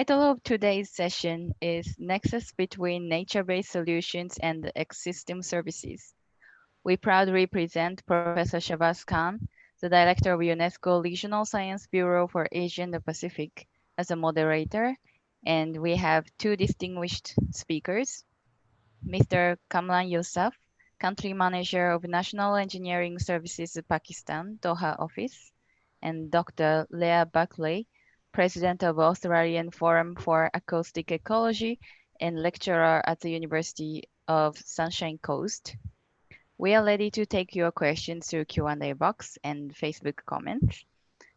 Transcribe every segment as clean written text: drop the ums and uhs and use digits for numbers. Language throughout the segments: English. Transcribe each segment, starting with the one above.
title of today's session is Nexus Between Nature-Based Solutions and Ecosystem Services. We proudly present Professor Shahbaz Khan, the Director of UNESCO Regional Science Bureau for Asia and the Pacific, as a moderator, and we have two distinguished speakers, Mr. Kamran Yousaf, Country Manager of National Engineering Services Pakistan, Doha office, and Dr. Leah Barclay, President of Australian Forum for Acoustic Ecology and lecturer at the University of Sunshine Coast. We are ready to take your questions through Q&A box and Facebook comments.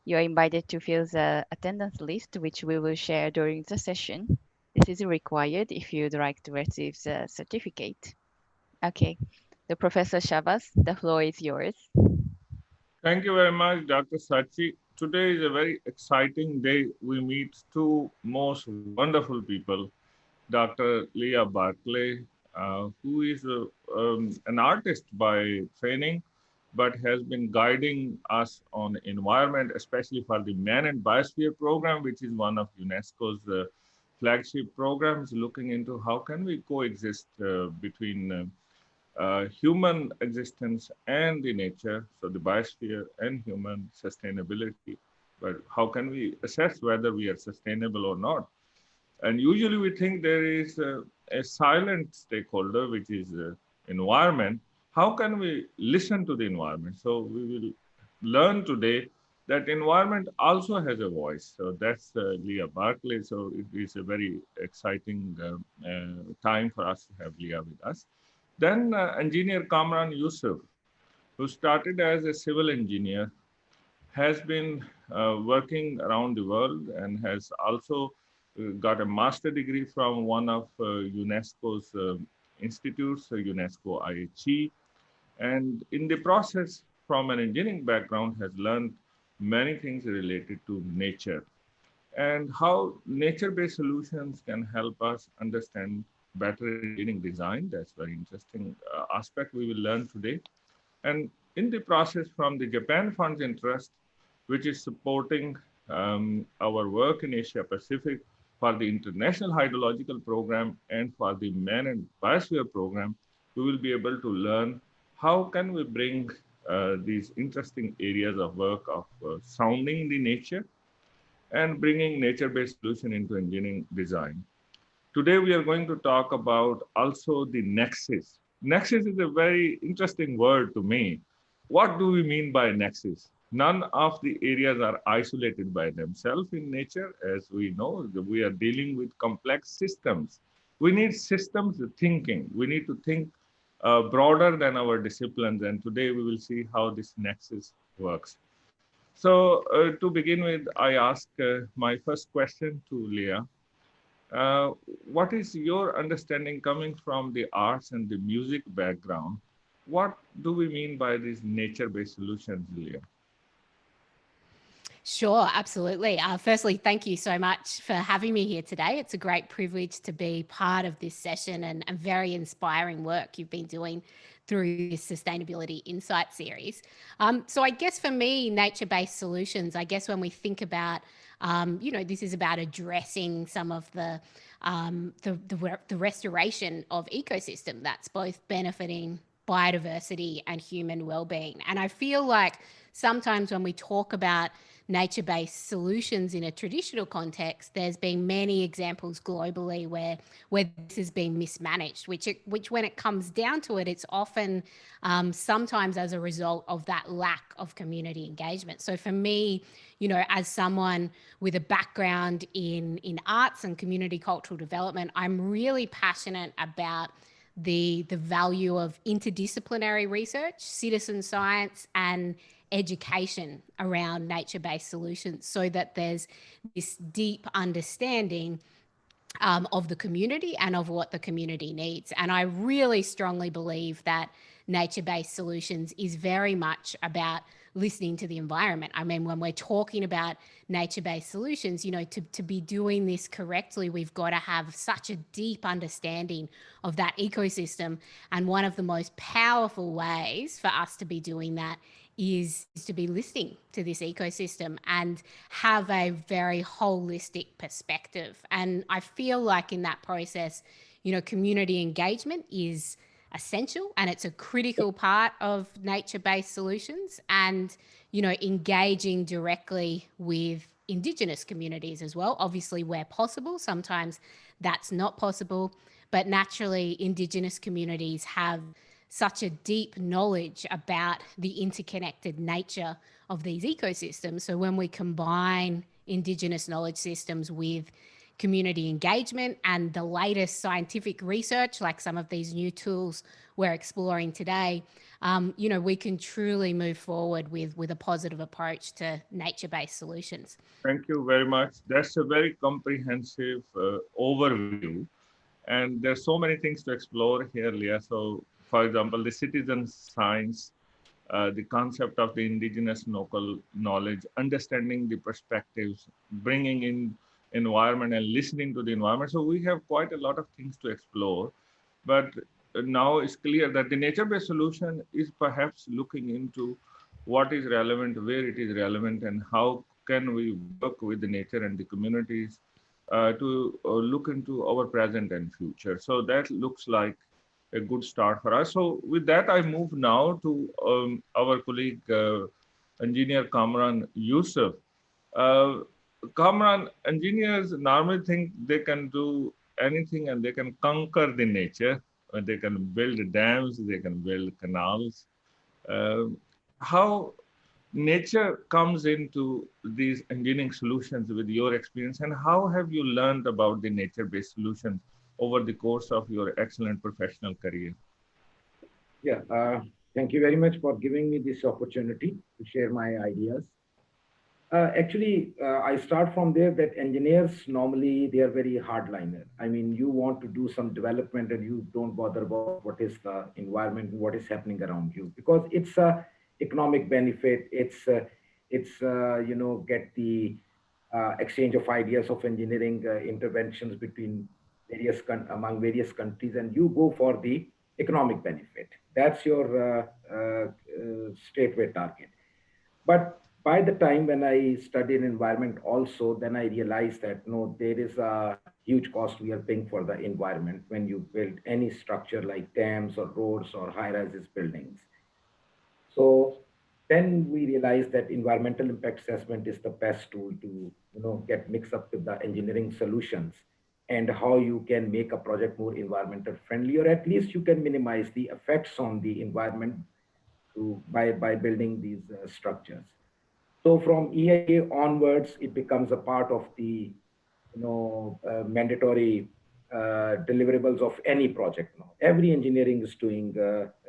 You are invited to fill the attendance list, which we will share during the session. This is required if you'd like to receive the certificate. Okay, the Professor Shahbaz, the floor is yours. Thank you very much, Dr. Sachi. Today is a very exciting day. We meet two most wonderful people, Dr. Leah Barclay, who is an artist by training, but has been guiding us on environment, especially for the Man and Biosphere program, which is one of UNESCO's flagship programs, looking into how can we coexist between human existence and the nature, so the biosphere and human sustainability. But how can we assess whether we are sustainable or not? And usually we think there is a silent stakeholder, which is environment. How can we listen to the environment? So we will learn today that environment also has a voice. So that's Leah Barclay. So it is a very exciting time for us to have Leah with us. Then engineer Kamran Yousaf, who started as a civil engineer, has been working around the world and has also got a master degree from one of UNESCO's institutes, UNESCO IHE. And in the process, from an engineering background, has learned many things related to nature and how nature-based solutions can help us understand better engineering design. That's very interesting aspect we will learn today. And in the process, from the Japan Fund's interest, which is supporting our work in Asia Pacific for the International Hydrological Program and for the Man and Biosphere Program, we will be able to learn how can we bring these interesting areas of work of sounding the nature and bringing nature-based solution into engineering design. Today, we are going to talk about also the nexus. Nexus is a very interesting word to me. What do we mean by nexus? None of the areas are isolated by themselves in nature. As we know, we are dealing with complex systems. We need systems thinking. We need to think broader than our disciplines. And today we will see how this nexus works. So to begin with, I ask my first question to Leah. What is your understanding coming from the arts and the music background? What do we mean by these nature-based solutions, Leah? Sure, absolutely. Firstly, thank you so much for having me here today. It's a great privilege to be part of this session and very inspiring work you've been doing through this Sustainability Insight series. So I guess for me, nature-based solutions, I guess when we think about, this is about addressing some of the restoration of ecosystem that's both benefiting biodiversity and human well-being. And I feel like sometimes when we talk about nature-based solutions in a traditional context, there's been many examples globally where this has been mismanaged, which when it comes down to it, it's often sometimes as a result of that lack of community engagement. So for me, as someone with a background in arts and community cultural development, I'm really passionate about the value of interdisciplinary research, citizen science, and education around nature-based solutions so that there's this deep understanding of the community and of what the community needs. And I really strongly believe that nature-based solutions is very much about listening to the environment. I mean, when we're talking about nature-based solutions, to be doing this correctly, we've got to have such a deep understanding of that ecosystem. And one of the most powerful ways for us to be doing that is to be listening to this ecosystem and have a very holistic perspective. And I feel like in that process, community engagement is essential and it's a critical part of nature-based solutions, and engaging directly with Indigenous communities as well, obviously where possible. Sometimes that's not possible, but naturally Indigenous communities have such a deep knowledge about the interconnected nature of these ecosystems. So when we combine Indigenous knowledge systems with community engagement and the latest scientific research, like some of these new tools we're exploring today, we can truly move forward with a positive approach to nature-based solutions. Thank you very much. That's a very comprehensive overview. And there's so many things to explore here, Leah. So, for example, the citizen science, the concept of the indigenous local knowledge, understanding the perspectives, bringing in environment and listening to the environment. So we have quite a lot of things to explore. But now it's clear that the nature-based solution is perhaps looking into what is relevant, where it is relevant, and how can we work with the nature and the communities to look into our present and future. So that looks like a good start for us. So with that, I move now to our colleague, engineer Kamran Yousaf. Uh, Kamran, engineers normally think they can do anything and they can conquer the nature. They can build dams, they can build canals. Uh, how nature comes into these engineering solutions with your experience, and how have you learned about the nature-based solutions over the course of your excellent professional career? Yeah, thank you very much for giving me this opportunity to share my ideas. I start from there that engineers normally they are very hardliner. I mean, you want to do some development and you don't bother about what is the environment and what is happening around you because it's a economic benefit. Get the exchange of ideas of engineering interventions between among various countries, and you go for the economic benefit. That's your straightway target. But by the time when I studied environment also, then I realized that no, there is a huge cost we are paying for the environment when you build any structure like dams or roads or high-rises buildings. So then we realized that environmental impact assessment is the best tool to get mixed up with the engineering solutions and how you can make a project more environmental friendly, or at least you can minimize the effects on the environment by building these structures. So from EIA onwards, it becomes a part of the mandatory deliverables of any project now. Every engineering is doing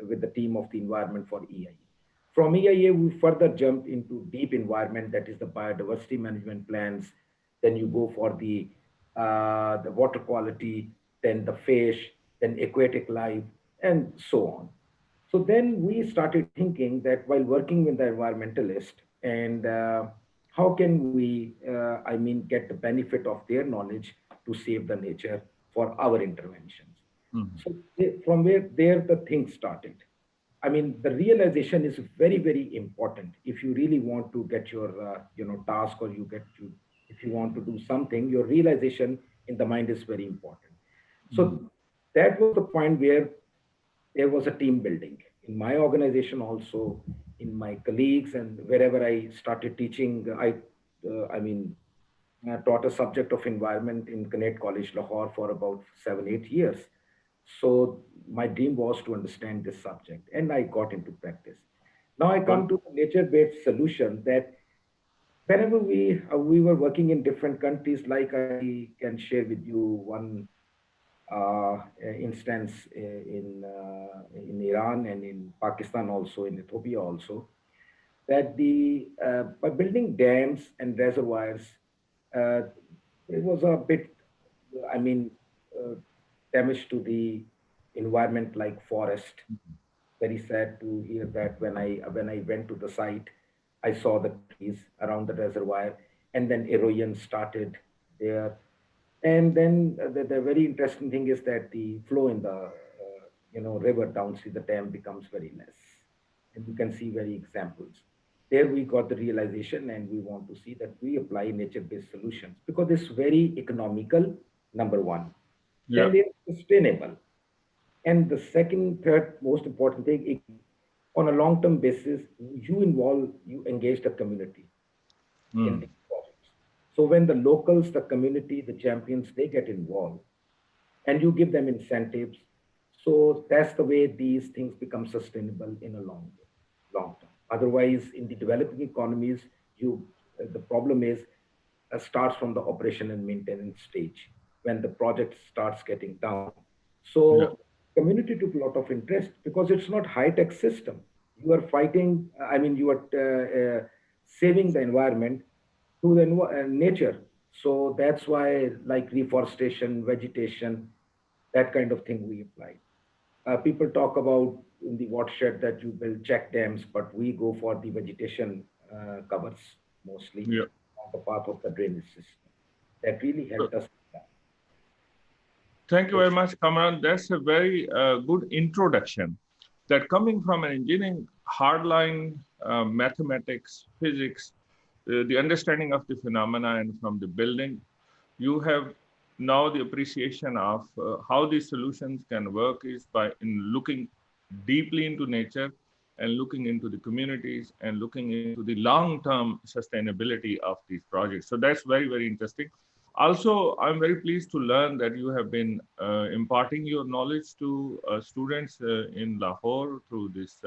with the team of the environment for EIA. From EIA, we further jump into deep environment, that is the biodiversity management plans. Then you go for the water quality, then the fish, then aquatic life, and so on. So then we started thinking that while working with the environmentalist, and how can we, get the benefit of their knowledge to save the nature for our interventions. Mm-hmm. So from where there the thing started. I mean, the realization is very, very important. If you really want to get your, task, or if you want to do something, your realization in the mind is very important. So that was the point where there was a team building in my organization, also in my colleagues, and wherever I started teaching. I taught a subject of environment in Connect College, Lahore, for about 7-8 years. So my dream was to understand this subject, and I got into practice. Now I come to nature-based solution that whenever we were working in different countries, like I can share with you one instance in Iran and in Pakistan, also in Ethiopia also, that by building dams and reservoirs, it was a bit, damage to the environment like forest. Very sad to hear that when I went to the site, I saw the trees around the reservoir, and then erosion started there. And then the very interesting thing is that the flow in the river downstream the dam becomes very less. and you can see very examples. There we got the realization, and we want to see that we apply nature-based solutions because it's very economical, number one. Yeah. Then they're sustainable. And the second, third most important thing, on a long-term basis, you engage the community in Mm. these projects. So when the locals, the community, the champions, they get involved, and you give them incentives. So that's the way these things become sustainable in a long term. Otherwise, in the developing economies, the problem is starts from the operation and maintenance stage when the project starts getting down. Yeah. So community took a lot of interest because it's not high-tech system. You are fighting, I mean, you are saving the environment through the nature. So that's why, like reforestation, vegetation, that kind of thing we apply. People talk about in the watershed that you build check dams, but we go for the vegetation covers mostly Yeah. on the path of the drainage system. That really So, helped us. thank you very much, Kamran. That's a very good introduction. That coming from an engineering hardline, mathematics, physics, the understanding of the phenomena, and from the building, you have now the appreciation of how these solutions can work is by in looking deeply into nature and looking into the communities and looking into the long-term sustainability of these projects. So that's very, very interesting. Also, I'm very pleased to learn that you have been imparting your knowledge to students in Lahore through this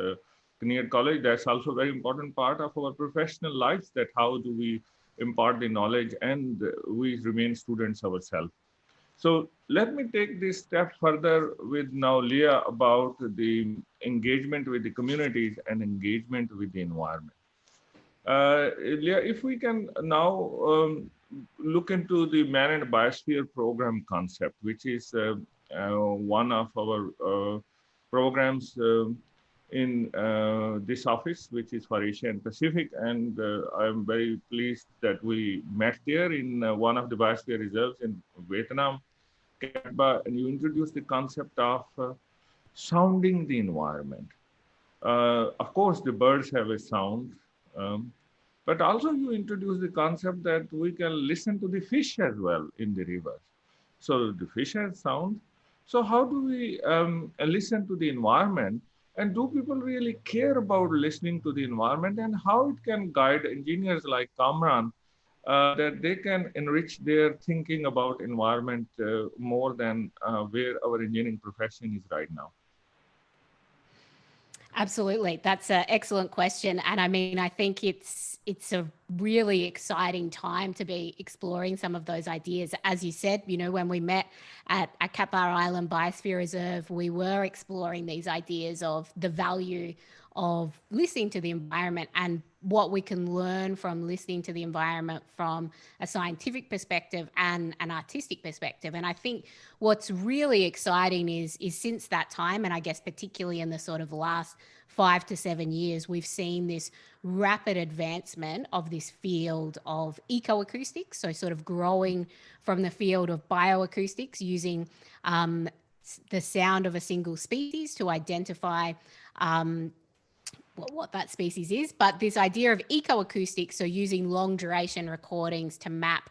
Kinnear College. That's also a very important part of our professional lives, that how do we impart the knowledge and we remain students ourselves. So let me take this step further with now Leah about the engagement with the communities and engagement with the environment. Leah, if we can now look into the Man and Biosphere program concept, which is one of our programs in this office, which is for Asia and Pacific. And I'm very pleased that we met there in one of the biosphere reserves in Vietnam, Cat Ba, and you introduced the concept of sounding the environment. Of course, the birds have a sound, but also you introduce the concept that we can listen to the fish as well in the rivers. So the fish has sound. So how do we listen to the environment? And do people really care about listening to the environment, and how it can guide engineers like Kamran that they can enrich their thinking about environment more than where our engineering profession is right now? Absolutely. That's an excellent question. And I mean, I think it's a really exciting time to be exploring some of those ideas. As you said, you know, when we met at Cat Ba Island Biosphere Reserve, we were exploring these ideas of the value of listening to the environment and what we can learn from listening to the environment from a scientific perspective and an artistic perspective. And I think what's really exciting is since that time, and I guess particularly in the sort of last 5 to 7 years, we've seen this rapid advancement of this field of ecoacoustics. So sort of growing from the field of bioacoustics using the sound of a single species to identify what that species is, but this idea of ecoacoustics, so using long duration recordings to map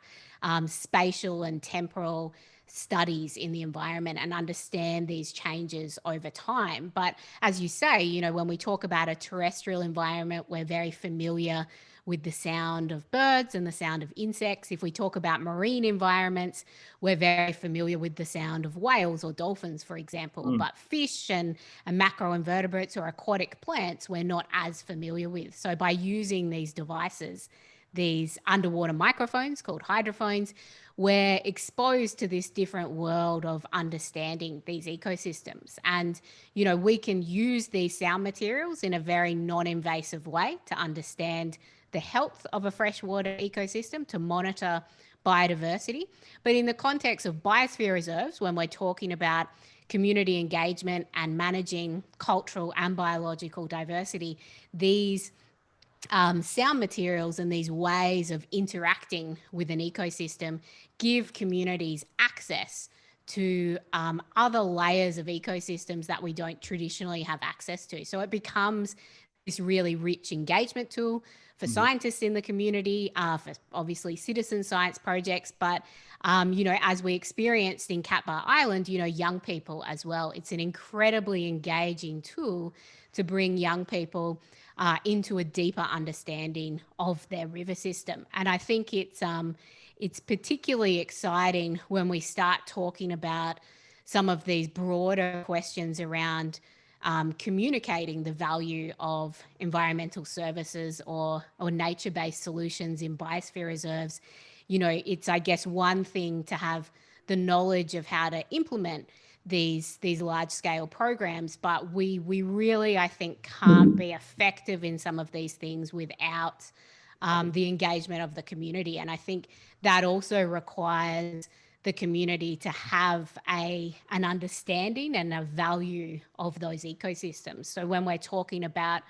spatial and temporal studies in the environment and understand these changes over time. But as you say, you know, when we talk about a terrestrial environment, we're very familiar with the sound of birds and the sound of insects. If we talk about marine environments, we're very familiar with the sound of whales or dolphins, for example. But fish and macroinvertebrates or aquatic plants, we're not as familiar with. So by using these devices, these underwater microphones called hydrophones, we're exposed to this different world of understanding these ecosystems. And, you know, we can use these sound materials in a very non-invasive way to understand the health of a freshwater ecosystem, to monitor biodiversity. But in the context of biosphere reserves, when we're talking about community engagement and managing cultural and biological diversity, these sound materials and these ways of interacting with an ecosystem give communities access to other layers of ecosystems that we don't traditionally have access to. So it becomes this really rich engagement tool for scientists in the community, for obviously citizen science projects, but you know, as we experienced in Cat Ba Island, you know, young people as well. It's an incredibly engaging tool to bring young people into a deeper understanding of their river system. And I think it's particularly exciting when we start talking about some of these broader questions around communicating the value of environmental services or nature-based solutions in biosphere reserves. You know, it's, I guess, one thing to have the knowledge of how to implement these large-scale programs, but we really, I think, can't be effective in some of these things without the engagement of the community. And I think that also requires the community to have an understanding and a value of those ecosystems. So when we're talking about,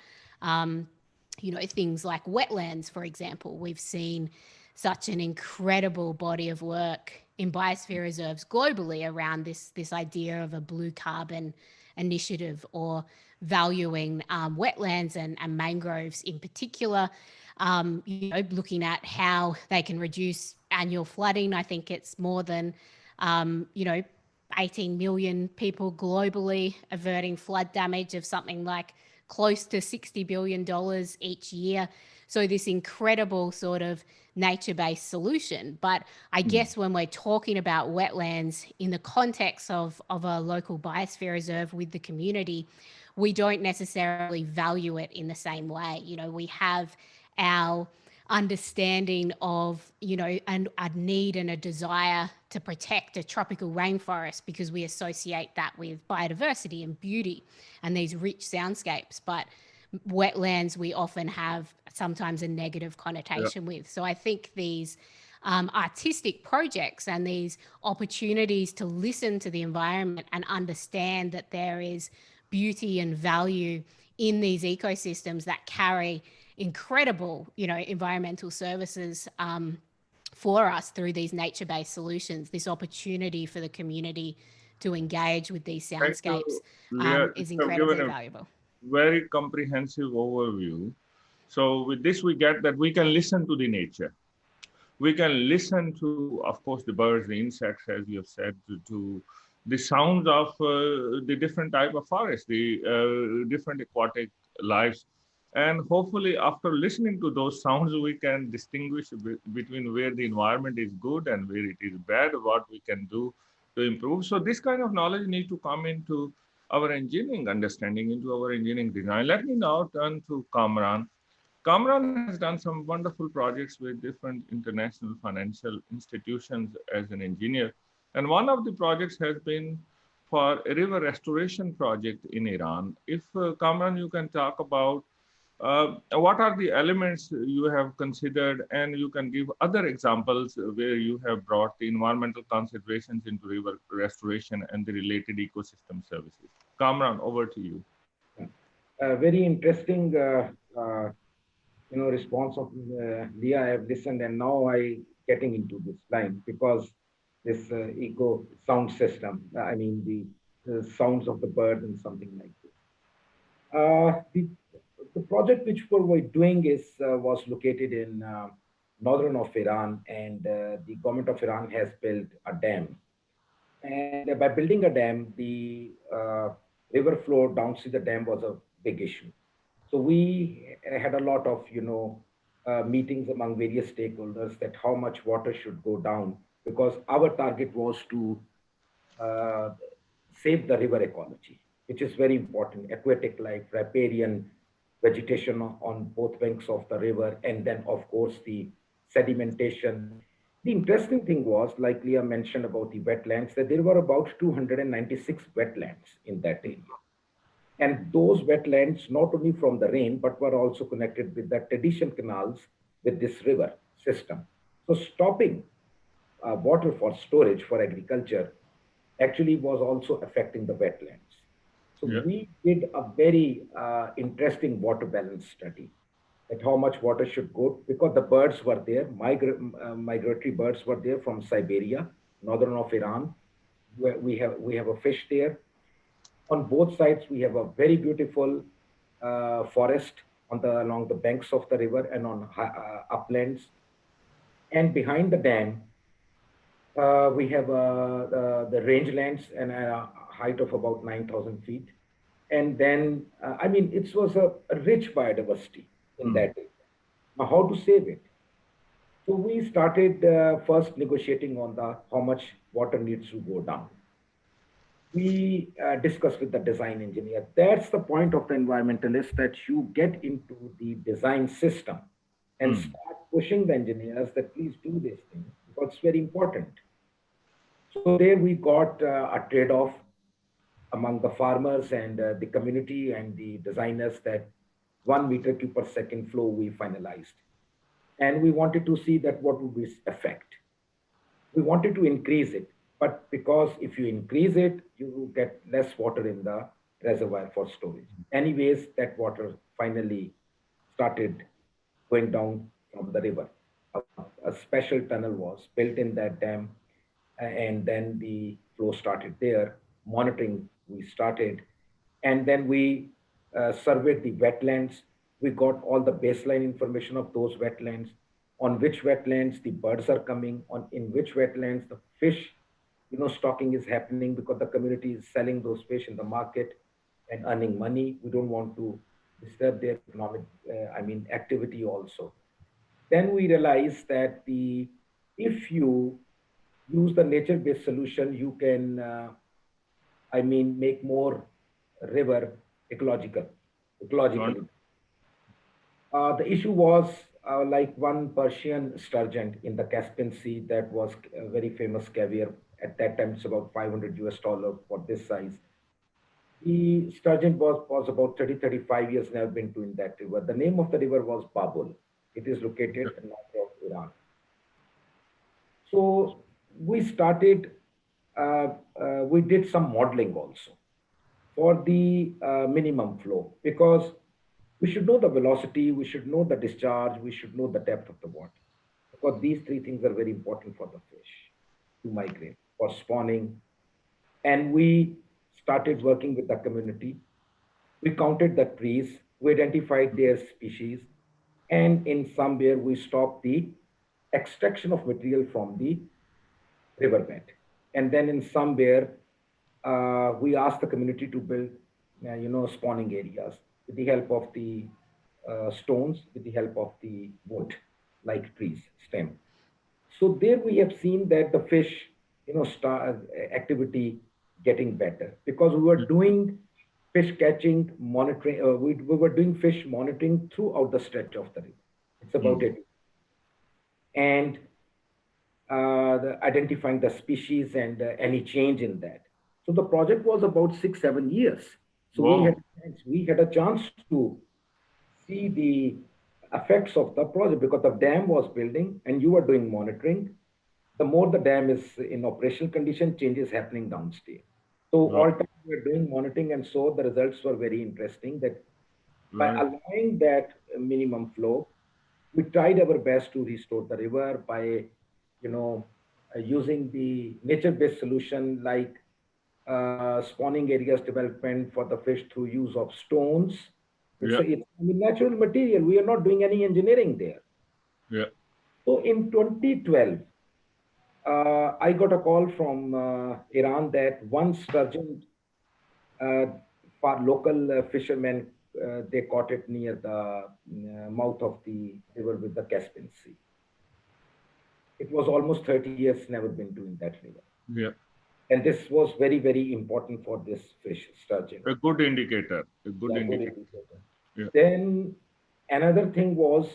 you know, things like wetlands, for example, we've seen such an incredible body of work in biosphere reserves globally around this idea of a blue carbon initiative, or valuing wetlands and mangroves in particular. You know, looking at how they can reduce annual flooding. I think it's more than, you know, 18 million people globally averting flood damage of something like close to $60 billion each year. So this incredible sort of nature-based solution. But I guess when we're talking about wetlands in the context of a local biosphere reserve with the community, we don't necessarily value it in the same way. You know, we have our understanding of, you know, a need and a desire to protect a tropical rainforest because we associate that with biodiversity and beauty and these rich soundscapes. But wetlands we often have sometimes a negative connotation with. So I think these artistic projects and these opportunities to listen to the environment and understand that there is beauty and value in these ecosystems that carry incredible, you know, environmental services for us through these nature-based solutions. This opportunity for the community to engage with these soundscapes is incredibly valuable. Very comprehensive overview. So with this, we get that we can listen to the nature. We can listen to, of course, the birds, the insects, as you have said, to the sounds of the different type of forests, the different aquatic lives. And hopefully, after listening to those sounds, we can distinguish between where the environment is good and where it is bad, what we can do to improve. So this kind of knowledge needs to come into our engineering understanding, into our engineering design. Let me now turn to Kamran. Kamran has done some wonderful projects with different international financial institutions as an engineer. And one of the projects has been for a river restoration project in Iran. If Kamran, you can talk about what are the elements you have considered, and you can give other examples where you have brought the environmental considerations into river restoration and the related ecosystem services. Kamran, over to you. Very interesting, you know, response of Leah. I have listened, and now I getting into this line because this eco sound system. I mean the sounds of the bird and something like this. The project which we were doing was located in northern of Iran, and the government of Iran has built a dam. And by building a dam, the river flow downstream the dam was a big issue. So we had a lot of, you know, meetings among various stakeholders that how much water should go down, because our target was to save the river ecology, which is very important. Aquatic life, riparian vegetation on both banks of the river, and then of course the sedimentation. The interesting thing was, like Leah mentioned about the wetlands, that there were about 296 wetlands in that area. And those wetlands, not only from the rain, but were also connected with the tradition canals with this river system. So stopping water for storage for agriculture actually was also affecting the wetlands. So we did a very interesting water balance study at how much water should go, because the birds were there, migratory birds were there from Siberia, northern of Iran. Where we have a fish there. On both sides, we have a very beautiful forest along the banks of the river and on uplands. And behind the dam, we have the rangelands and a height of about 9,000 feet. And then, I mean, it was a rich biodiversity in that area. Now, how to save it? So we started first negotiating on the how much water needs to go down. We discussed with the design engineer. That's the point of the environmentalist, that you get into the design system and start pushing the engineers that please do this thing because it's very important. So there we got a trade-off among the farmers and the community and the designers, that 1 meter cube per second flow we finalized. And we wanted to see that what would be effect. We wanted to increase it, but because if you increase it, you will get less water in the reservoir for storage. Anyways, that water finally started going down from the river. A special tunnel was built in that dam, and then the flow started there. Monitoring we started, and then we surveyed the wetlands. We got all the baseline information of those wetlands, on which wetlands the birds are coming, on in which wetlands the fish, stocking is happening, because the community is selling those fish in the market and earning money. We don't want to disturb their economic, activity also. Then we realized that if you use the nature-based solution, you can, make more river ecologically. The issue was like one Persian sturgeon in the Caspian Sea that was a very famous caviar. At that time, it's about $500 for this size. The sturgeon was about 30, 35 years, never been to in that river. The name of the river was Babul. It is located in north of Iran. So we started, we did some modeling also for the minimum flow, because we should know the velocity, we should know the discharge, we should know the depth of the water, because these three things are very important for the fish to migrate, for spawning. And we started working with the community. We counted the trees, we identified their species, and in somewhere we stopped the extraction of material from the riverbed. And then in somewhere, we asked the community to build, spawning areas with the help of the stones, with the help of the wood, like trees, stem. So there we have seen that the fish, activity getting better, because we were doing fish catching, monitoring, we were doing fish monitoring throughout the stretch of the river. It's about it. And identifying the species and any change in that. So the project was about 6, 7 years. So we had a chance to see the effects of the project, because the dam was building and you were doing monitoring. The more the dam is in operational condition, changes happening downstream. So all time we were doing monitoring, and so the results were very interesting, that by allowing that minimum flow, we tried our best to restore the river by, using the nature-based solution, like spawning areas development for the fish through use of stones. It's natural material. We are not doing any engineering there. Yeah. So in 2012, I got a call from Iran that one sturgeon, for local fishermen, they caught it near the mouth of the river with the Caspian Sea. It was almost 30 years, never been to in that river. Yeah. And this was very, very important for this fish, sturgeon. A good indicator. A good indicator. Yeah. Then another thing was,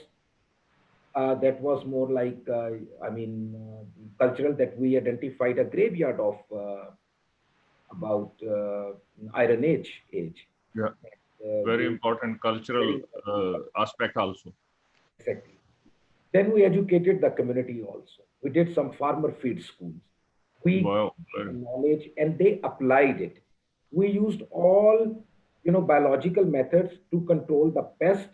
that was more like, cultural, that we identified a graveyard of about Iron Age. Yeah. Very important cultural aspect also. Exactly. Then we educated the community also. We did some farmer feed schools. We knowledge, and they applied it. We used all, biological methods to control the pest.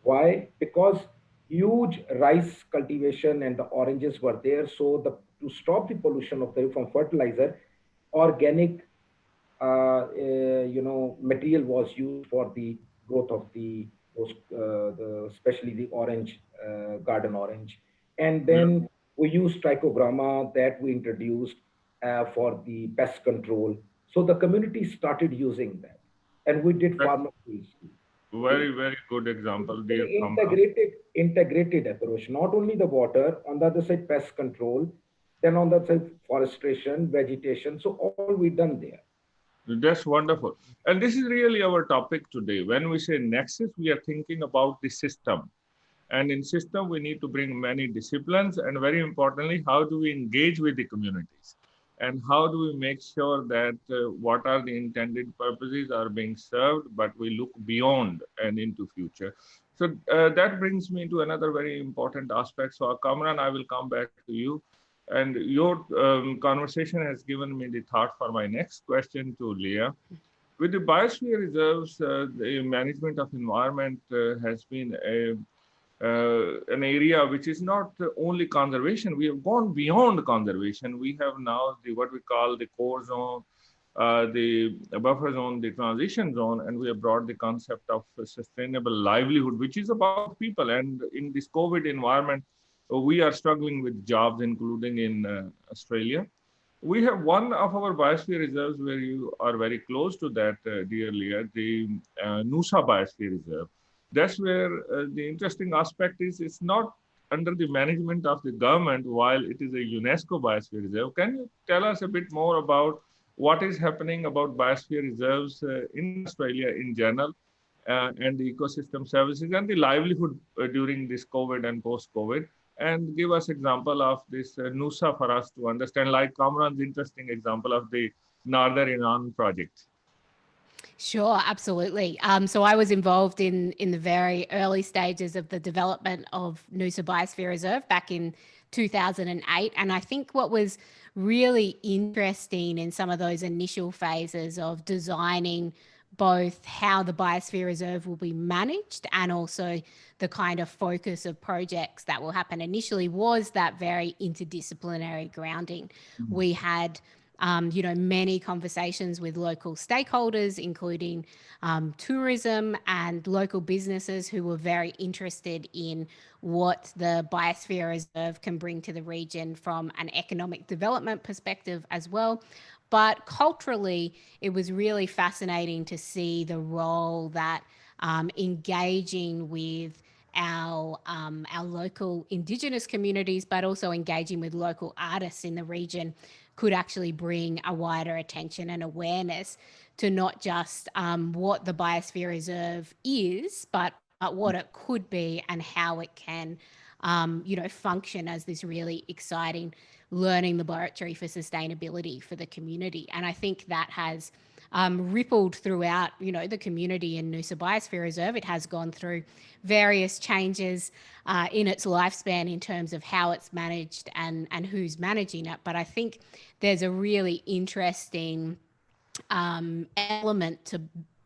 Why? Because huge rice cultivation and the oranges were there. So to stop the pollution of from fertilizer, organic, material was used for the growth of especially the orange, garden orange. And Yeah. then we use trichogramma that we introduced for the pest control. So the community started using that. And we did That's farmer fields too. So very, very good example, it's dear an Kamran. integrated approach, not only the water, on the other side, pest control, then on the other side, forestation, vegetation. So all we done there. That's wonderful. And this is really our topic today. When we say nexus, we are thinking about the system. And in system, we need to bring many disciplines. And very importantly, how do we engage with the communities? And how do we make sure that what are the intended purposes are being served, but we look beyond and into future. So that brings me to another very important aspect. So Kamran, I will come back to you. And your conversation has given me the thought for my next question to Leah. With the biosphere reserves, the management of environment has been an area which is not only conservation. We have gone beyond conservation. We have now what we call the core zone, the buffer zone, the transition zone, and we have brought the concept of sustainable livelihood, which is about people. And in this COVID environment, we are struggling with jobs, including in Australia. We have one of our biosphere reserves where you are very close to that, dear Leah, the Noosa Biosphere Reserve. That's where the interesting aspect is it's not under the management of the government while it is a UNESCO Biosphere Reserve. Can you tell us a bit more about what is happening about biosphere reserves in Australia in general and the ecosystem services and the livelihood during this COVID and post-COVID? And give us example of this Noosa for us to understand, like Kamran's interesting example of the Northern Iran project. Sure, absolutely. So I was involved in the very early stages of the development of Noosa Biosphere Reserve back in 2008. And I think what was really interesting in some of those initial phases of designing both how the Biosphere Reserve will be managed and also the kind of focus of projects that will happen initially was that very interdisciplinary grounding. Mm-hmm. We had many conversations with local stakeholders, including tourism and local businesses who were very interested in what the Biosphere Reserve can bring to the region from an economic development perspective as well. But culturally, it was really fascinating to see the role that engaging with our local Indigenous communities, but also engaging with local artists in the region could actually bring a wider attention and awareness to not just what the Biosphere Reserve is, but what it could be and how it can, function as this really exciting learning laboratory for sustainability for the community. And I think that has rippled throughout, the community in Noosa Biosphere Reserve. It has gone through various changes in its lifespan in terms of how it's managed and who's managing it. But I think there's a really interesting element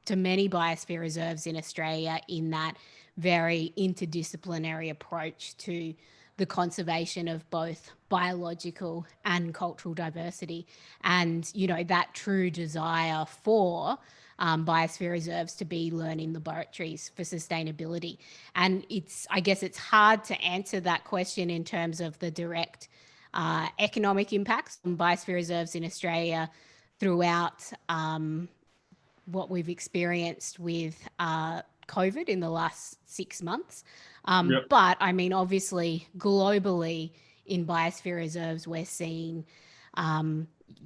to many biosphere reserves in Australia in that very interdisciplinary approach to the conservation of both biological and cultural diversity, and that true desire for biosphere reserves to be learning laboratories for sustainability. And I guess it's hard to answer that question in terms of the direct economic impacts on biosphere reserves in Australia throughout what we've experienced with COVID in the last 6 months. Yep. But I mean, obviously, globally in biosphere reserves, we're seeing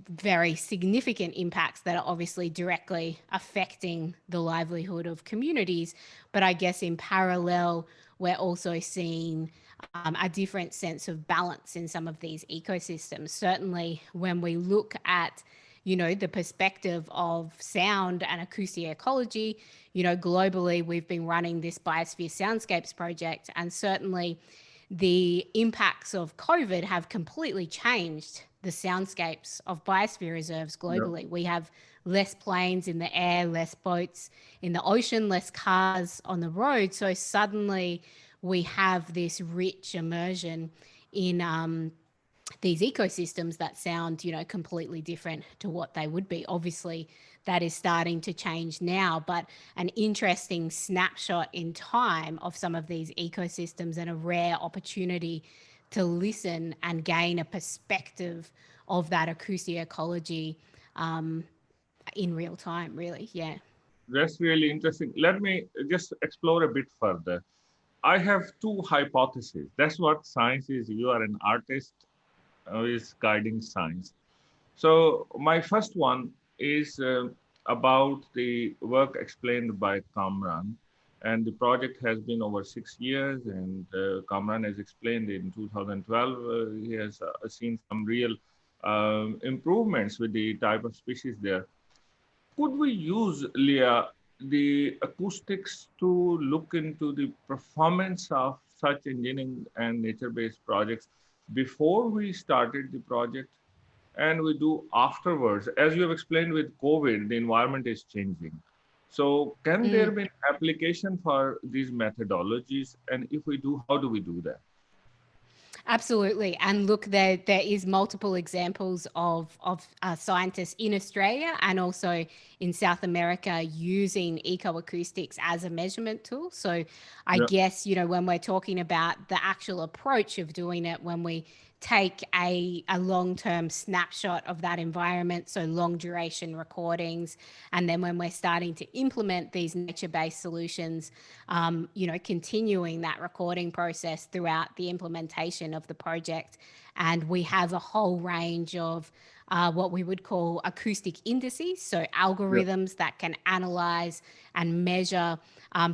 very significant impacts that are obviously directly affecting the livelihood of communities. But I guess in parallel, we're also seeing a different sense of balance in some of these ecosystems. Certainly, when we look at the perspective of sound and acoustic ecology, globally, we've been running this Biosphere Soundscapes project, and certainly the impacts of COVID have completely changed the soundscapes of biosphere reserves globally. Yep. We have less planes in the air, less boats in the ocean, less cars on the road. So suddenly we have this rich immersion in these ecosystems that sound, you know, completely different to what they would be. Obviously, that is starting to change now, but an interesting snapshot in time of some of these ecosystems and a rare opportunity to listen and gain a perspective of that acoustic ecology in real time, really. Yeah. That's really interesting. Let me just explore a bit further. I have two hypotheses. That's what science is. You are an artist who is guiding science. So my first one is about the work explained by Kamran. And the project has been over 6 years, and Kamran has explained in 2012, he has seen some real improvements with the type of species there. Could we use, Leah, the acoustics to look into the performance of such engineering and nature-based projects before we started the project and we do afterwards? As you have explained with COVID, the environment is changing. So can there be an application for these methodologies? And if we do, how do we do that? Absolutely. And look, there is multiple examples of scientists in Australia and also in South America using ecoacoustics as a measurement tool. So I Yeah. guess, you know, when we're talking about the actual approach of doing it, when we take a long-term snapshot of that environment, so long duration recordings, and then when we're starting to implement these nature-based solutions, you know, continuing that recording process throughout the implementation of the project. And we have a whole range of what we would call acoustic indices, so algorithms that can analyze and measure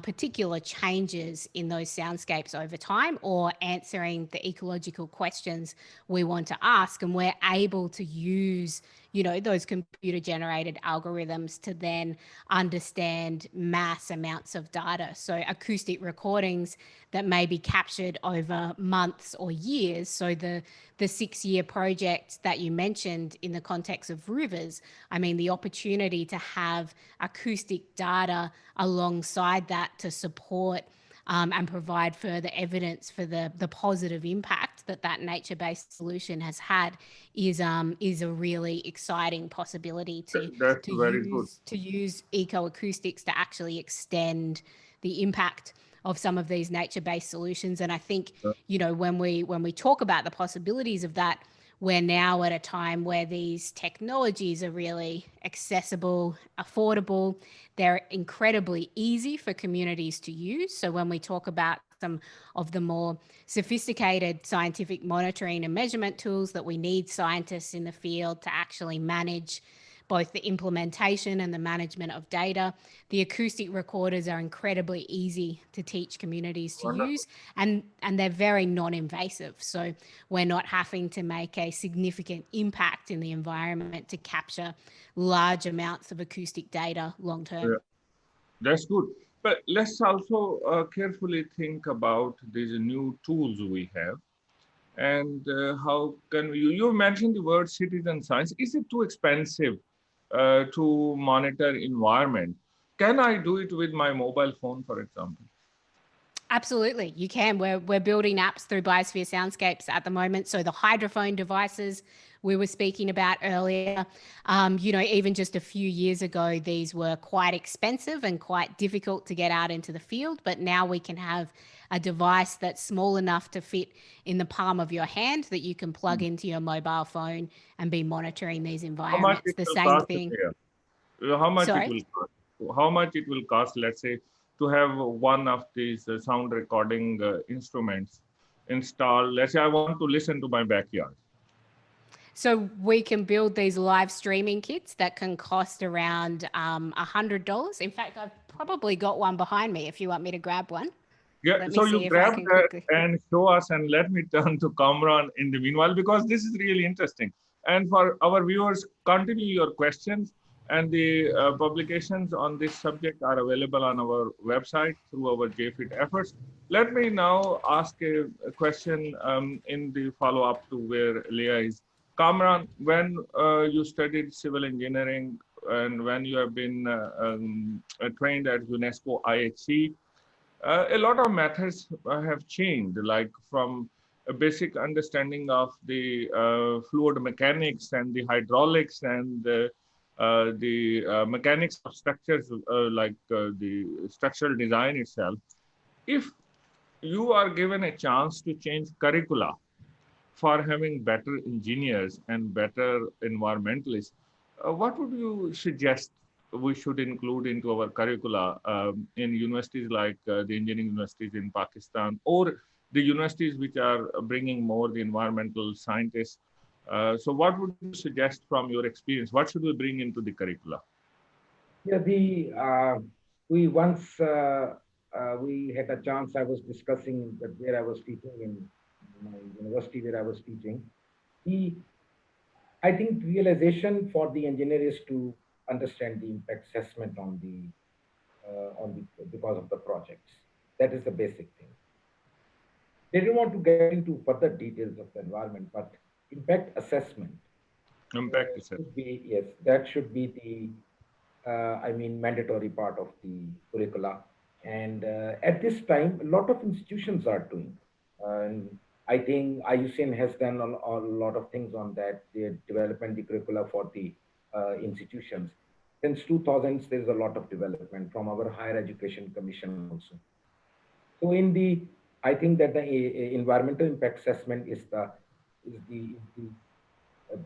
particular changes in those soundscapes over time, or answering the ecological questions we want to ask. And we're able to use, you know, those computer generated algorithms to then understand mass amounts of data. So acoustic recordings that may be captured over months or years. So the 6-year project that you mentioned in the context of rivers, I mean, the opportunity to have acoustic data alongside that to support and provide further evidence for the positive impact that nature-based solution has had is a really exciting possibility That's very good. to use ecoacoustics to actually extend the impact of some of these nature-based solutions. And I think, you know, when we talk about the possibilities of that, we're now at a time where these technologies are really accessible, affordable. They're incredibly easy for communities to use. So when we talk about some of the more sophisticated scientific monitoring and measurement tools that we need scientists in the field to actually manage both the implementation and the management of data, the acoustic recorders are incredibly easy to teach communities to use, and they're very non-invasive. So we're not having to make a significant impact in the environment to capture large amounts of acoustic data long term. Yeah, that's good. But let's also carefully think about these new tools we have. And how can we, you mentioned the word citizen science. Is it too expensive to monitor environment? Can I do it with my mobile phone, for example? Absolutely, you can. We're building apps through Biosphere Soundscapes at the moment. So the hydrophone devices we were speaking about earlier, you know, even just a few years ago, these were quite expensive and quite difficult to get out into the field. But now we can have a device that's small enough to fit in the palm of your hand that you can plug into your mobile phone and be monitoring these How much environments. it The will same cost thing. here? How much it Sorry? will cost? How much it will cost, let's say, to have one of these sound recording instruments installed? Let's say I want to listen to my backyard. So we can build these live streaming kits that can cost around $100. In fact, I've probably got one behind me if you want me to grab one. Yeah, Let me so see you if I grab can that quickly. and show us, and let me turn to Kamran in the meanwhile, because this is really interesting. And for our viewers, continue your questions, and the publications on this subject are available on our website through our JFIT efforts. Let me now ask a question in the follow-up to where Leah is. Kamran, when you studied civil engineering and when you have been trained at UNESCO IHC, a lot of methods have changed, like from a basic understanding of the fluid mechanics and the hydraulics and the mechanics of structures, the structural design itself. If you are given a chance to change curricula for having better engineers and better environmentalists, what would you suggest we should include into our curricula in universities like the engineering universities in Pakistan, or the universities which are bringing more the environmental scientists? So what would you suggest from your experience? What should we bring into the curricula? Yeah, we once we had a chance. I was discussing that where I was teaching in my university where I was teaching. The I think realization for the engineer is to understand the impact assessment on the because of the projects. That is the basic thing. They don't want to get into further details of the environment, but impact assessment Impact assessment. should be, yes, that should be the mandatory part of the curricula. And at this time, a lot of institutions are doing. And I think IUCN has done a lot of things on that. They're developing the curricula for the institutions. Since 2000s, there's a lot of development from our Higher Education Commission also. So I think that the environmental impact assessment is the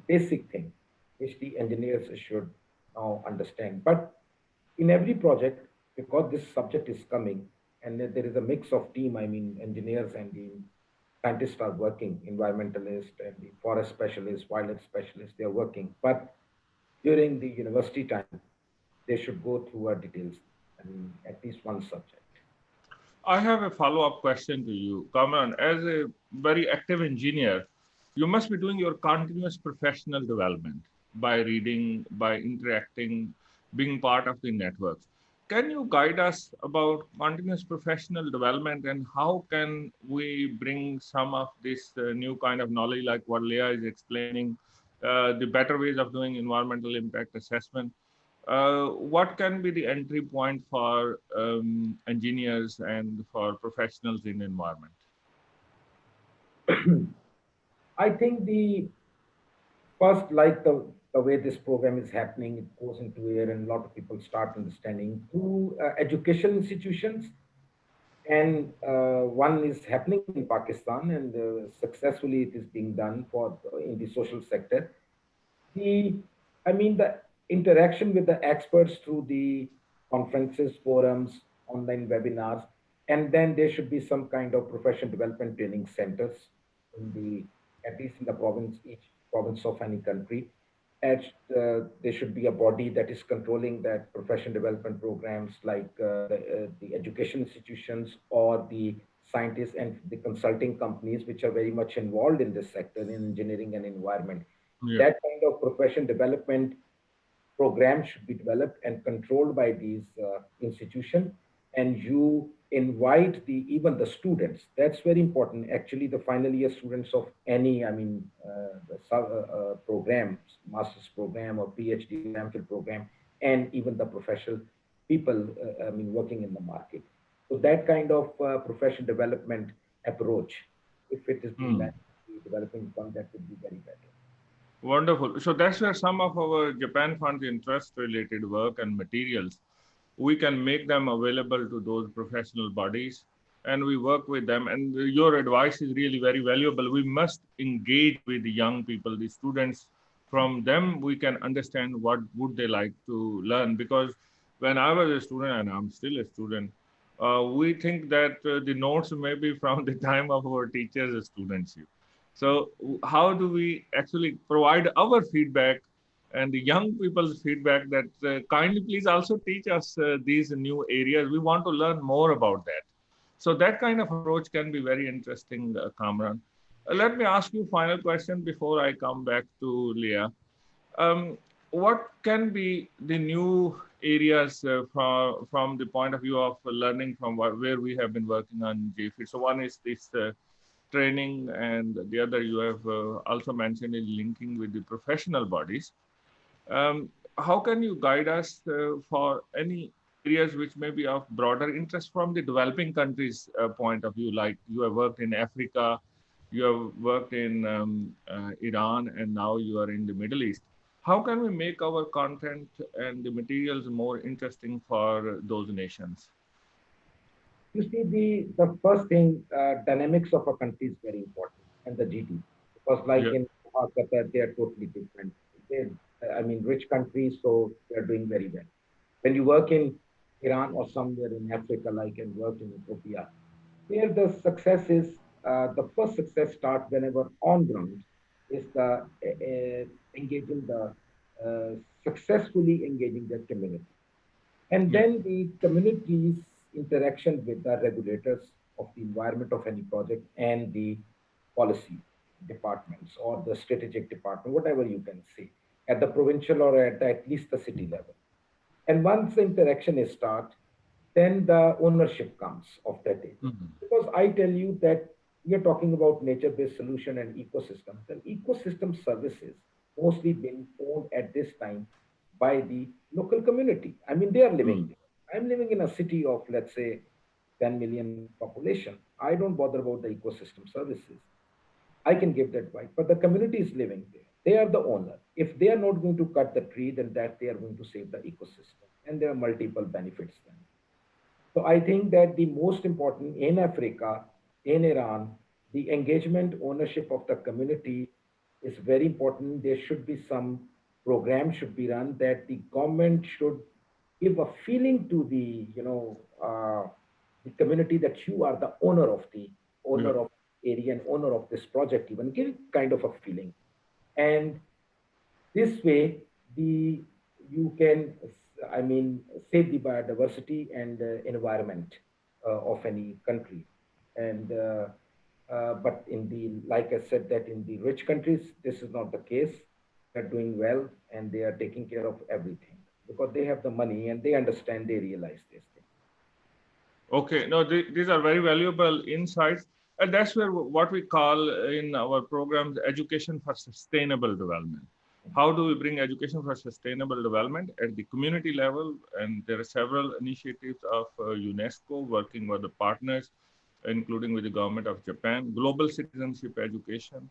basic thing which the engineers should now understand. But in every project, because this subject is coming, and there is a mix of team, I mean, engineers and the scientists are working, environmentalists and the forest specialists, wildlife specialists, they are working. But during the university time, they should go through our details, I mean, at least one subject. I have a follow-up question to you. Kamran, as a very active engineer, you must be doing your continuous professional development by reading, by interacting, being part of the networks. Can you guide us about continuous professional development and how can we bring some of this new kind of knowledge, like what Leah is explaining, the better ways of doing environmental impact assessment? What can be the entry point for engineers and for professionals in environment? I think the first, like the way this program is happening, it goes into air and a lot of people start understanding through education institutions. And one is happening in Pakistan and successfully it is being done for in the social sector. The, I mean, the interaction with the experts through the conferences, forums, online webinars, and then there should be some kind of professional development training centers in the, at least in the province, each province of any country. At, there should be a body that is controlling that professional development programs, like the education institutions or the scientists and the consulting companies, which are very much involved in this sector in engineering and environment. Yeah. That kind of profession development program should be developed and controlled by these institutions. And you invite even the students. That's very important. Actually, the final year students of any, programs, master's program or PhD, MPhil program, and even the professional people, working in the market. So that kind of profession development approach, if it is being developing one, that would be very better. Wonderful. So that's where some of our Japan Fund's interest-related work and materials, we can make them available to those professional bodies, and we work with them. And your advice is really very valuable. We must engage with the young people, the students. From them, we can understand what would they like to learn. Because when I was a student, and I'm still a student, we think that the notes may be from the time of our teachers' studentship. So how do we actually provide our feedback and the young people's feedback that kindly please also teach us these new areas. We want to learn more about that. So that kind of approach can be very interesting, Kamran. Let me ask you a final question before I come back to Leah. What can be the new areas from the point of view of learning from where we have been working on JFIT? So one is this training, and the other you have also mentioned is linking with the professional bodies. How can you guide us for any areas which may be of broader interest from the developing countries' point of view? Like you have worked in Africa, You have worked in Iran, and now you are in the Middle East. How can we make our content and the materials more interesting for those nations? You see, the first thing, dynamics of a country is very important, and the GDP, because like Yeah, in Qatar, they are totally different. They, I mean, rich countries, so they are doing very well. When you work in Iran or somewhere in Africa, like and work in Ethiopia, there the success is the first success start whenever on ground is the engaging the uh, successfully engaging the community, and yeah, then the community's interaction with the regulators of the environment of any project and the policy departments or the strategic department, whatever you can say, at the provincial or at least the city level. And once the interaction is start, then the ownership comes of that area. mhm, Because I tell you that we are talking about nature-based solution and ecosystems. And ecosystem services mostly been owned at this time by the local community. I mean, they are living mm, there. I'm living in a city of, let's say, 10 million population. I don't bother about the ecosystem services. I can give that right, but the community is living there. They are the owner. If they are not going to cut the tree, then that they are going to save the ecosystem, and there are multiple benefits then. So I think that the most important in Africa, in Iran, the engagement ownership of the community is very important. There should be some program should be run that the government should give a feeling to the the community that you are the yeah. owner of area and owner of this project. Even give kind of a feeling, and this way, the you can, I mean, save the biodiversity and environment of any country. And but in the, like I said, that in the rich countries, this is not the case. They're doing well and they are taking care of everything because they have the money and they understand, they realize this thing. Okay, no, these are very valuable insights. And that's where what we call in our programs education for sustainable development. How do we bring education for sustainable development at the community level? And there are several initiatives of UNESCO working with the partners, including with the government of Japan, global citizenship education.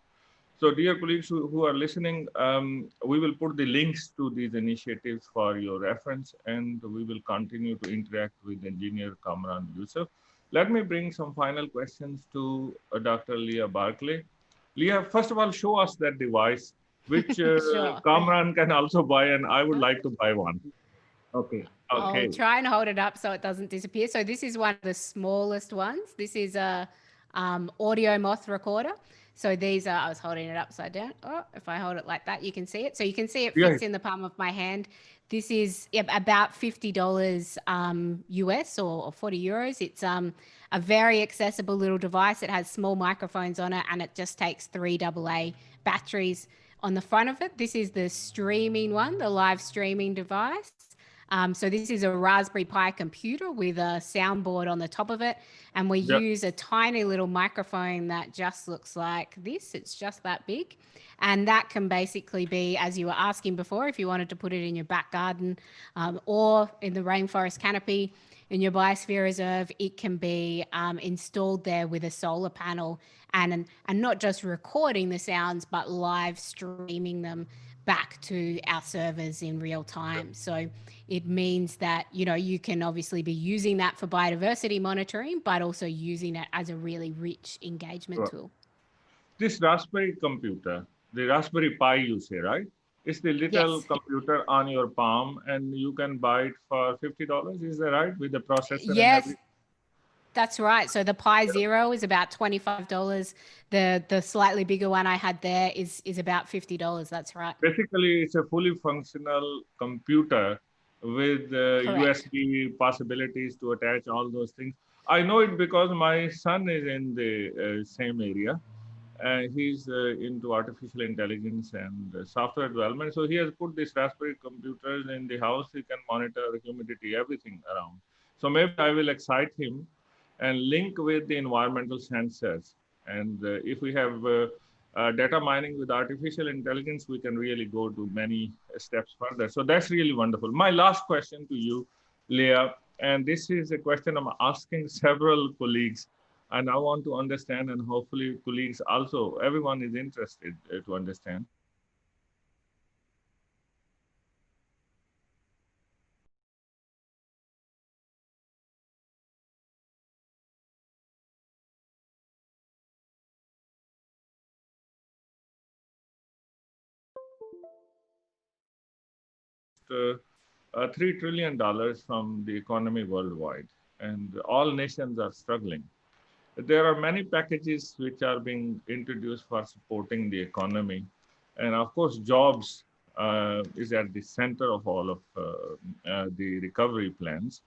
So, dear colleagues who are listening, we will put the links to these initiatives for your reference, and we will continue to interact with engineer Kamran Yousaf. Let me bring some final questions to Dr. Leah Barclay. Leah, first of all, show us that device, which Sure. Kamran can also buy, and I would like to buy one. Okay. I'll Okay. try and hold it up so it doesn't disappear. So this is one of the smallest ones. This is a audio Moth recorder. So these are, I was holding it upside down. Oh, if I hold it like that, you can see it. So you can see it Yeah. fits in the palm of my hand. This is about $50 US or 40 euros. It's a very accessible little device. It has small microphones on it and it just takes 3 AA batteries on the front of it. This is the streaming one, the live streaming device. So this is a Raspberry Pi computer with a soundboard on the top of it. And we Yeah. use a tiny little microphone that just looks like this. It's just that big. And that can basically be, as you were asking before, if you wanted to put it in your back garden or in the rainforest canopy in your biosphere reserve, it can be installed there with a solar panel and not just recording the sounds, but live streaming them back to our servers in real time. So it means that, you know, you can obviously be using that for biodiversity monitoring, but also using it as a really rich engagement Sure. tool. This Raspberry computer, the Raspberry Pi you say, right? It's the little Yes. computer on your palm and you can buy it for $50. Is that right? With the processor and Yes, everything? that's right. So the Pi Zero is about $25. The slightly bigger one I had there is about $50. That's right. Basically, it's a fully functional computer with Correct. USB possibilities to attach all those things. I know it because my son is in the same area. He's into artificial intelligence and software development. So he has put these Raspberry computers in the house. He can monitor humidity, everything around. So maybe I will excite him and link with the environmental sensors. And if we have data mining with artificial intelligence, we can really go to many steps further. So that's really wonderful. My last question to you, Leah, and this is a question I'm asking several colleagues. And I want to understand, and hopefully colleagues also, everyone is interested to understand. uh, $3 trillion from the economy worldwide, and all nations are struggling. There are many packages which are being introduced for supporting the economy. And of course, jobs is at the center of all of the recovery plans.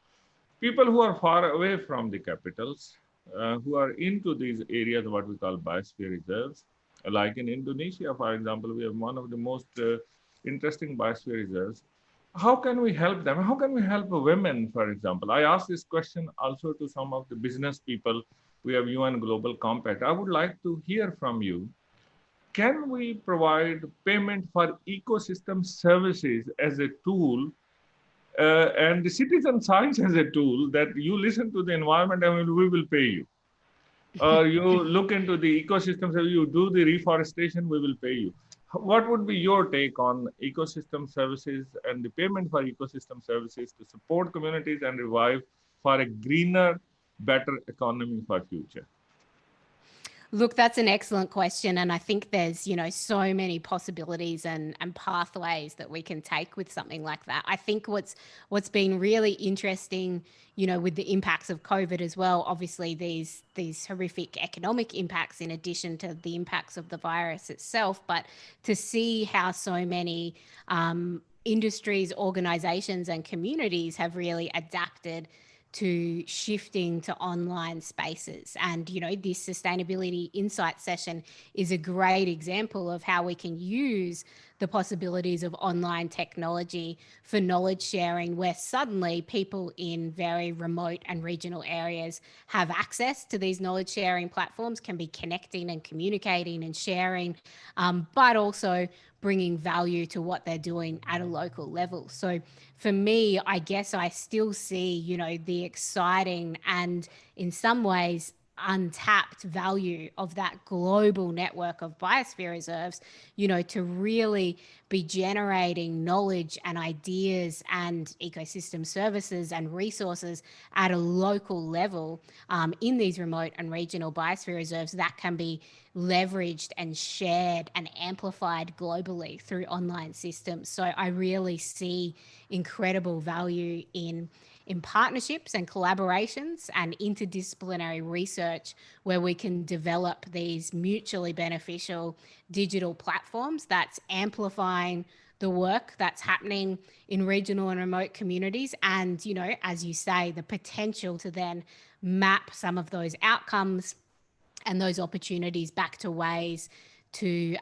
People who are far away from the capitals, who are into these areas, what we call biosphere reserves, like in Indonesia, for example, we have one of the most interesting biosphere reserves. How can we help them? How can we help women, for example? I asked this question also to some of the business people. We have UN Global Compact. I would like to hear from you. Can we provide payment for ecosystem services as a tool and the citizen science as a tool that you listen to the environment and we will pay you? You look into the ecosystems, you do the reforestation, we will pay you. What would be your take on ecosystem services and the payment for ecosystem services to support communities and revive for a greener, better economy for future? Look, that's an excellent question. And I think there's, so many possibilities and pathways that we can take with something like that. I think what's been really interesting, with the impacts of COVID as well, obviously these horrific economic impacts in addition to the impacts of the virus itself, but to see how so many industries, organizations and communities have really adapted to shifting to online spaces. And, this sustainability insight session is a great example of how we can use the possibilities of online technology for knowledge sharing, where suddenly people in very remote and regional areas have access to these knowledge sharing platforms, can be connecting and communicating and sharing, but also bringing value to what they're doing at a local level. So for me, I guess I still see, the exciting and in some ways untapped value of that global network of biosphere reserves, to really be generating knowledge and ideas and ecosystem services and resources at a local level in these remote and regional biosphere reserves that can be leveraged and shared and amplified globally through online systems. So I really see incredible value in partnerships and collaborations and interdisciplinary research where we can develop these mutually beneficial digital platforms that's amplifying the work that's happening in regional and remote communities. And, as you say, the potential to then map some of those outcomes and those opportunities back to ways to,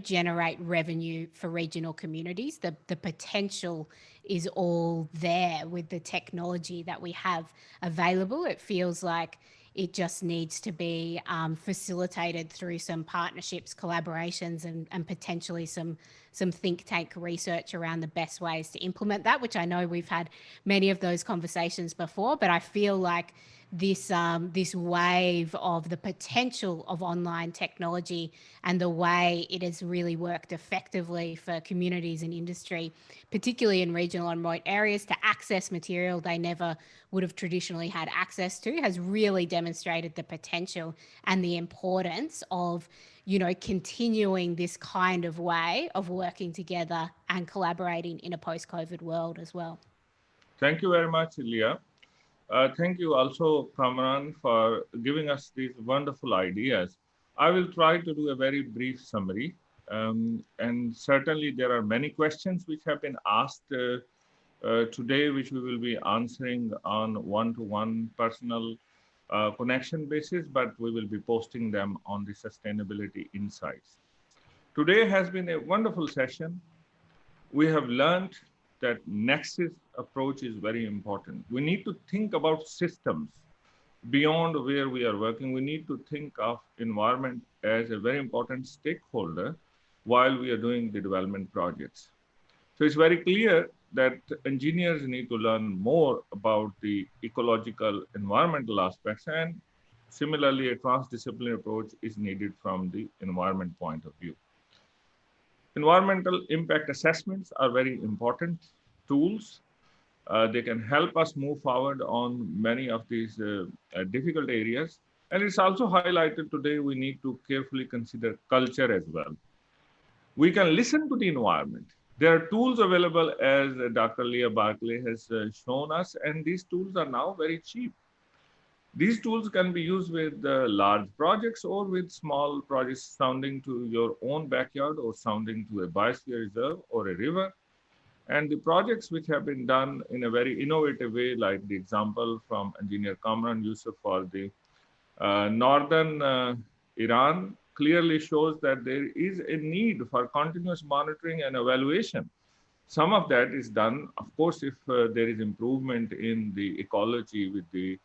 generate revenue for regional communities. The potential is all there with the technology that we have available. It feels like it just needs to be facilitated through some partnerships, collaborations, and potentially some think tank research around the best ways to implement that, which I know we've had many of those conversations before, but I feel like this wave of the potential of online technology and the way it has really worked effectively for communities and industry, particularly in regional and remote areas, to access material they never would have traditionally had access to, has really demonstrated the potential and the importance of, continuing this kind of way of working together and collaborating in a post-COVID world as well. Thank you very much, Leah. Thank you also, Kamran, for giving us these wonderful ideas. I will try to do a very brief summary. And certainly there are many questions which have been asked today, which we will be answering on one-to-one personal connection basis, but we will be posting them on the Sustainability Insights. Today has been a wonderful session. We have learned that nexus approach is very important. We need to think about systems beyond where we are working. We need to think of environment as a very important stakeholder while we are doing the development projects. So it's very clear that engineers need to learn more about the ecological environmental aspects, and Similarly, a transdisciplinary approach is needed from the environment point of view. Environmental impact assessments are very important tools. They can help us move forward on many of these difficult areas. And it's also highlighted today we need to carefully consider culture as well. We can listen to the environment. There are tools available, as Dr. Leah Barclay has shown us, and these tools are now very cheap. These tools can be used with large projects or with small projects sounding to your own backyard or sounding to a biosphere reserve or a river. And the projects which have been done in a very innovative way, like the example from engineer Kamran Yousaf for the northern Iran, clearly shows that there is a need for continuous monitoring and evaluation. Some of that is done, of course, if there is improvement in the ecology with the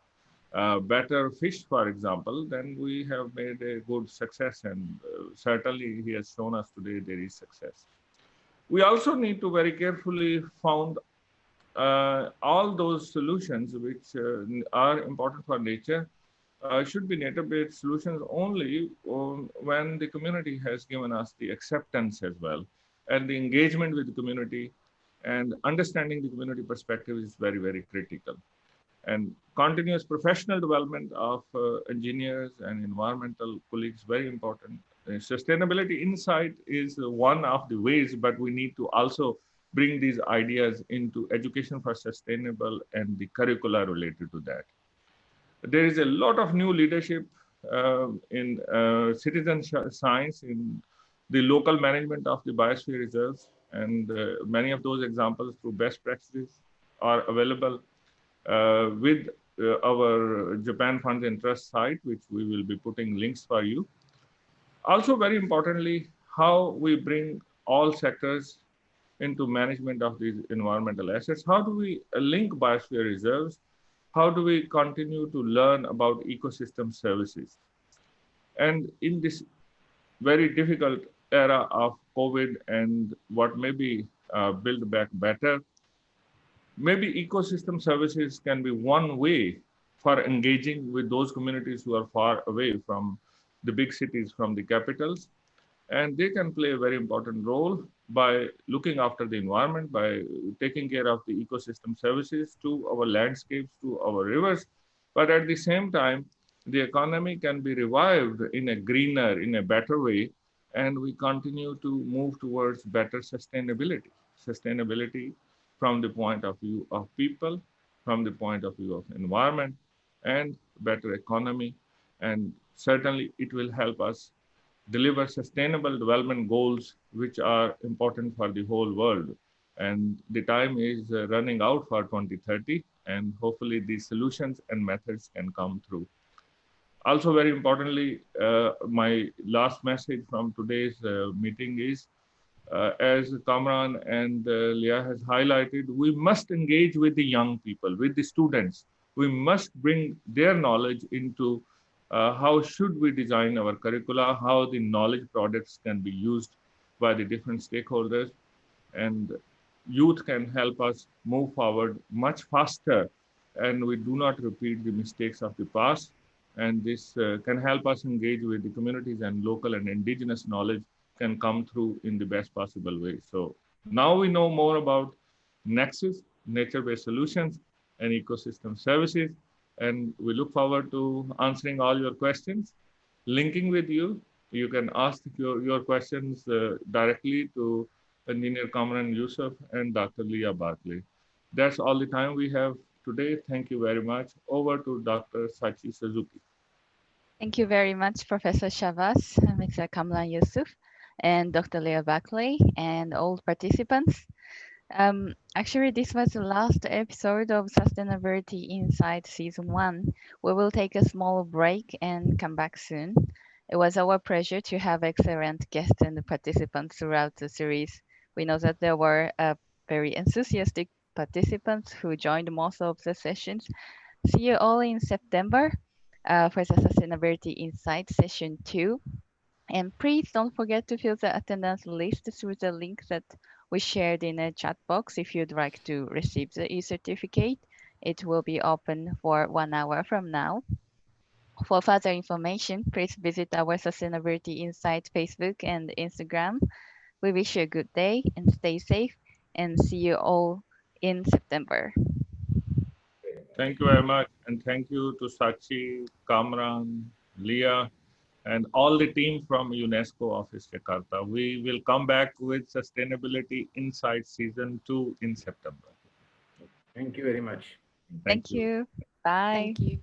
better fish, for example, then we have made a good success. And certainly he has shown us today there is success. We also need to very carefully found all those solutions which are important for nature should be nature-based solutions only when the community has given us the acceptance as well. And the engagement with the community and understanding the community perspective is very, very critical. And continuous professional development of engineers and environmental colleagues, very important. Sustainability insight is one of the ways, but we need to also bring these ideas into education for sustainable and the curricula related to that. There is a lot of new leadership in citizen science, in the local management of the biosphere reserves, and many of those examples through best practices are available with our Japan Funds and Trust site, which we will be putting links for you. Also, very importantly, how we bring all sectors into management of these environmental assets. How do we link biosphere reserves? How do we continue to learn about ecosystem services? And in this very difficult era of COVID and what may be build back better, maybe ecosystem services can be one way for engaging with those communities who are far away from the big cities, from the capitals. And they can play a very important role by looking after the environment, by taking care of the ecosystem services to our landscapes, to our rivers. But at the same time, the economy can be revived in a greener, in a better way, and we continue to move towards better sustainability. Sustainability from the point of view of people, from the point of view of environment, and better economy. And certainly it will help us deliver sustainable development goals, which are important for the whole world. And the time is running out for 2030, and hopefully these solutions and methods can come through. Also, very importantly, my last message from today's meeting is, as Kamran and Leah has highlighted, we must engage with the young people, with the students. We must bring their knowledge into how should we design our curricula, how the knowledge products can be used by the different stakeholders. And youth can help us move forward much faster, and we do not repeat the mistakes of the past. And this can help us engage with the communities, and local and indigenous knowledge can come through in the best possible way. So now we know more about Nexus, nature-based solutions, and ecosystem services. And we look forward to answering all your questions, linking with you. You can ask your questions directly to Engineer Kamran Yousaf and Dr. Leah Barclay. That's all the time we have today. Thank you very much. Over to Dr. Sachi Suzuki. Thank you very much, Professor Shahbaz, Mr. Kamran Yousaf, and Dr. Leah Barclay, and all participants. Actually, this was the last episode of Sustainability Insight Season 1. We will take a small break and come back soon. It was our pleasure to have excellent guests and participants throughout the series. We know that there were very enthusiastic participants who joined most of the sessions. See you all in September for the Sustainability Insight Session 2. And please don't forget to fill the attendance list through the link that we shared in a chat box if you'd like to receive the e-certificate. It will be open for 1 hour from now. For further information, please visit our Sustainability Insights Facebook and Instagram. We wish you a good day and stay safe, and see you all in September. Thank you very much. And thank you to Sachi, Kamran, Leah, and all the team from UNESCO Office Jakarta. We will come back with Sustainability Insights Season 2 in September. Thank you very much. Thank you. Bye. Thank you.